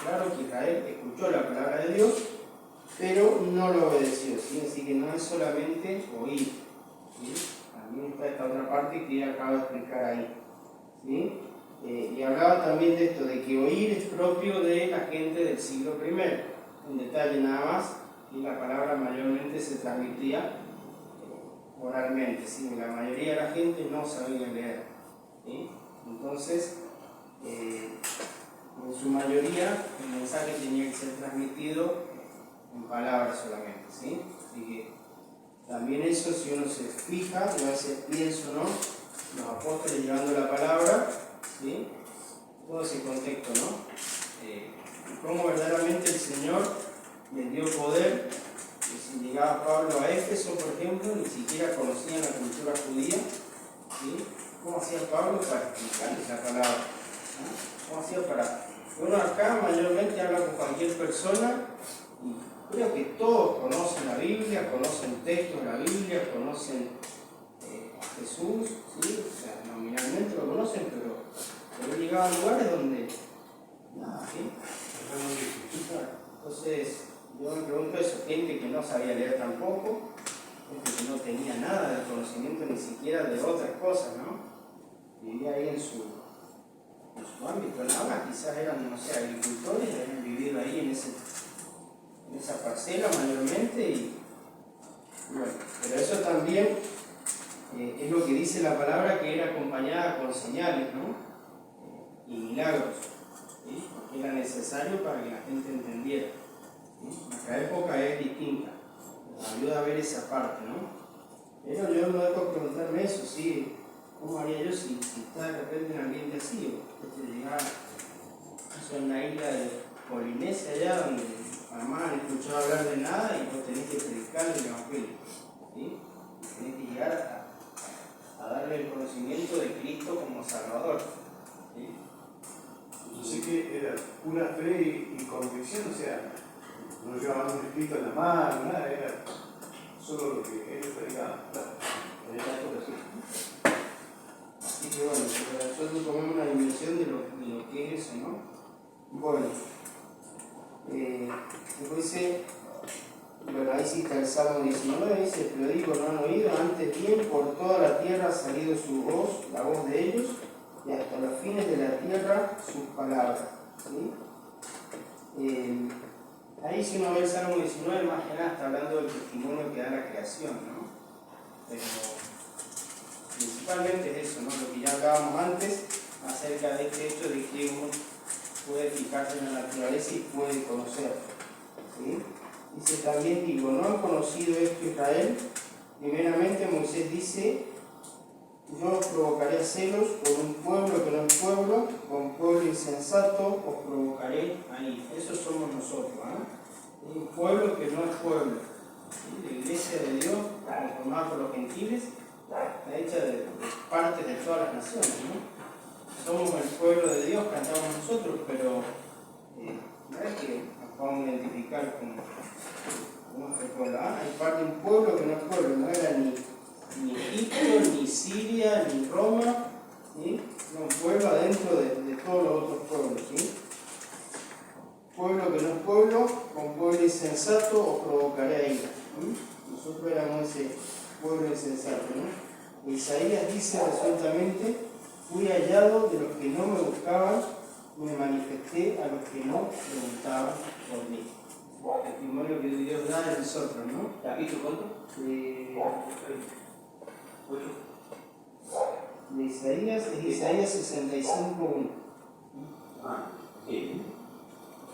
Claro que Israel escuchó la palabra de Dios, pero no lo obedeció, ¿sí? Así que no es solamente oír, ¿sí? También está esta otra parte que acabo de explicar ahí, ¿sí? Y hablaba también de esto, de que oír es propio de la gente del siglo I. Un detalle nada más, y la palabra mayormente se transmitía oralmente, ¿sí? La mayoría de la gente no sabía leer, ¿sí? Entonces, en su mayoría el mensaje tenía que ser transmitido en palabras solamente, ¿sí? Así que también eso, si uno se fija, y a veces pienso, ¿no? Los apóstoles llevando la palabra, ¿sí? Todo ese contexto, ¿no? Cómo verdaderamente el Señor les dio poder. Y si llegaba Pablo a Éfeso, por ejemplo, ni siquiera conocían la cultura judía, ¿sí? ¿Cómo hacía Pablo para explicarles la palabra? ¿No? ¿Cómo hacía para...? Uno acá mayormente habla con cualquier persona y creo que todos conocen la Biblia, conocen textos de la Biblia, conocen a Jesús, ¿sí? O sea, nominalmente lo conocen, pero llegaban a lugares donde nada, ¿sí? Entonces, yo me pregunto eso, gente que no sabía leer tampoco, gente que no tenía nada de conocimiento ni siquiera de otras cosas, ¿no? Vivía ahí en su ámbito, nada más, quizás eran, no sé, agricultores, habían vivido ahí en esa parcela mayormente, y bueno, pero eso también es lo que dice la palabra, que era acompañada con señales, ¿no? Y milagros, ¿sí? Porque era necesario para que la gente entendiera, ¿sí? Nuestra época es distinta, nos ayuda a ver esa parte, ¿no? Pero yo no dejo preguntarme eso, ¿sí? ¿Cómo haría yo si está de repente en un ambiente así? O llegar a una isla de Polinesia allá donde jamás han escuchado hablar de nada y vos tenés que predicar el Evangelio, ¿sí? Tenés que llegar a darle el conocimiento de Cristo como Salvador, ¿sí? Así que era pura fe y convicción, o sea, no llevaban un escrito en la mano, nada, era solo lo que ellos predicaban. En esta época sí. Así que bueno, nosotros tomamos una dimensión de lo que es eso, ¿no? Bueno, después dice, bueno, ahí sí está el Salmo 19, dice, pero digo, no han oído, antes bien por toda la tierra ha salido su voz, la voz de ellos, y hasta los fines de la tierra sus palabras, ¿sí? Ahí si uno ve el Salmo 19, más que nada está hablando del testimonio que da la creación, ¿no? Pero principalmente es eso, ¿no? Lo que ya hablábamos antes acerca de este hecho de que uno puede fijarse en la naturaleza y puede conocerlo, ¿sí? Dice también, digo, ¿no han conocido esto Israel? Primeramente Moisés dice, yo os provocaré a celos por un pueblo que no es pueblo, con pueblo insensato os provocaré ahí. Eso somos nosotros, ¿eh? Un pueblo que no es pueblo, ¿sí? La iglesia de Dios, formada por los gentiles, está hecha de partes de todas las naciones, ¿no? Somos el pueblo de Dios, cantamos nosotros, pero no es que nos podamos identificar como este pueblo. Hay parte de un pueblo que no es pueblo, no era ni egipcio, ni ese pueblo insensato, ¿no? Isaías dice resueltamente: fui hallado de los que no me buscaban, me manifesté a los que no preguntaban por mí. El testimonio que Dios da de nosotros, ¿no? ¿Capítulo cuánto? De Isaías, es Isaías 65:1. Ah, sí.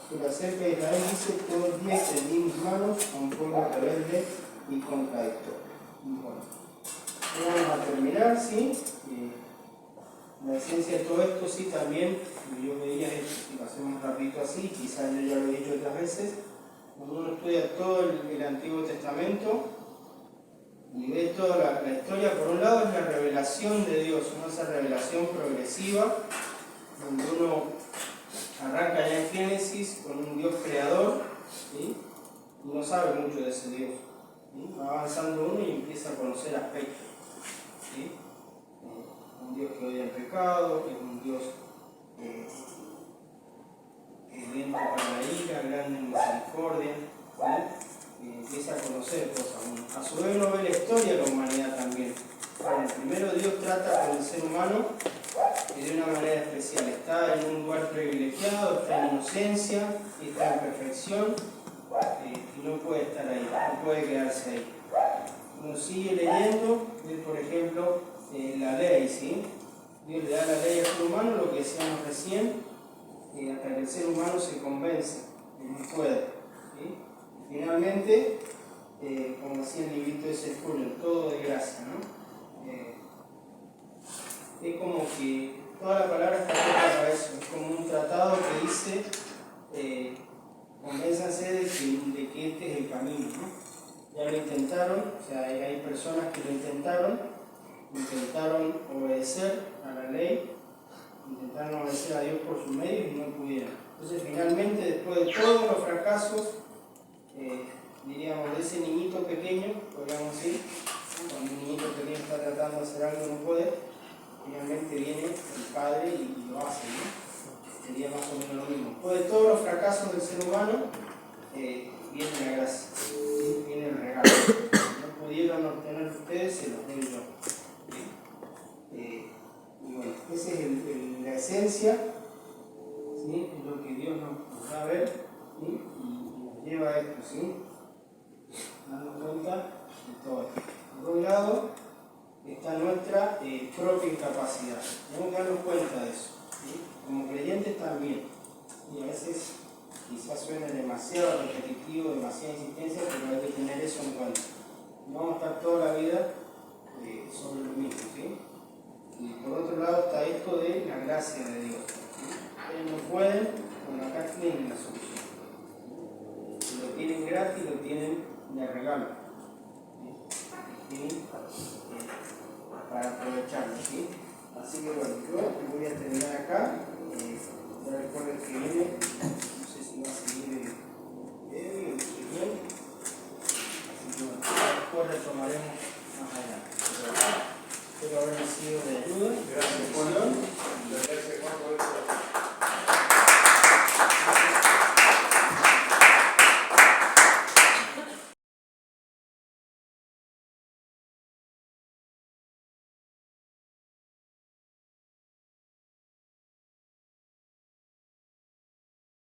Pero acerca de Israel dice: todo el día extendí mis manos a un pueblo rebelde y contradictor. Bueno, vamos a terminar, ¿sí? La esencia de todo esto, sí, también, yo veía esto, si lo hacemos rapidito así, quizás yo ya lo he dicho otras veces, cuando uno estudia todo el Antiguo Testamento y ve toda la historia, por un lado es la revelación de Dios, ¿no? Esa revelación progresiva, donde uno arranca ya en Génesis con un Dios creador, ¿sí? Y no sabe mucho de ese Dios, ¿sí? Va avanzando uno y empieza a conocer aspectos, ¿sí? Un Dios que odia el pecado, es un Dios lento para la ira, grande en misericordia, ¿sí? Empieza a conocer cosas. A su vez uno ve la historia de la humanidad también. Bueno, primero Dios trata con el ser humano de una manera especial. Está en un lugar privilegiado, está en inocencia, está en perfección, y no puede estar ahí, no puede quedarse ahí. Uno sigue leyendo, por ejemplo, la ley, ¿sí? Dios le da la ley al ser humano, lo que decíamos recién, hasta que el ser humano se convence, que no puede, ¿sí? Y finalmente, como decía el librito ese Julio, todo de gracia, ¿no? Es como que toda la palabra está puesta para eso, es como un tratado que dice, convénzanse de que este es el camino, ¿no? Ya lo intentaron, o sea, hay personas que lo intentaron obedecer a la ley, intentaron obedecer a Dios por sus medios y no pudieron. Entonces finalmente, después de todos los fracasos, diríamos, de ese niñito pequeño, podríamos decir, cuando un niñito pequeño está tratando de hacer algo y no puede, finalmente viene el Padre y lo hace, ¿no? Sería más o menos lo mismo. Después de todos los fracasos del ser humano, viene la gracia, viene el regalo. No pudieron obtener ustedes, se los doy yo. Y bueno, esa es la esencia, ¿sí? Es lo que Dios nos da a ver, ¿sí? Y nos lleva a esto, ¿sí? Dando cuenta de todo esto. Por un lado está nuestra propia incapacidad. Tenemos que darnos cuenta de eso, ¿sí? Como creyentes también. Y a veces quizás suene demasiado repetitivo, demasiada insistencia, pero hay que tener eso en cuenta. No vamos a estar toda la vida sobre lo mismo, ¿sí? Y por otro lado está esto de la gracia de Dios, ¿sí? Ustedes no pueden, bueno, acá tienen la solución. Si lo tienen gratis, lo tienen de regalo, ¿sí? Para aprovecharlo, ¿sí? Así que bueno, yo voy a terminar acá. Ya recuerden que viene, no sé si va a seguir bien, así que bueno, después retomaremos más adelante. Pero espero haber sido de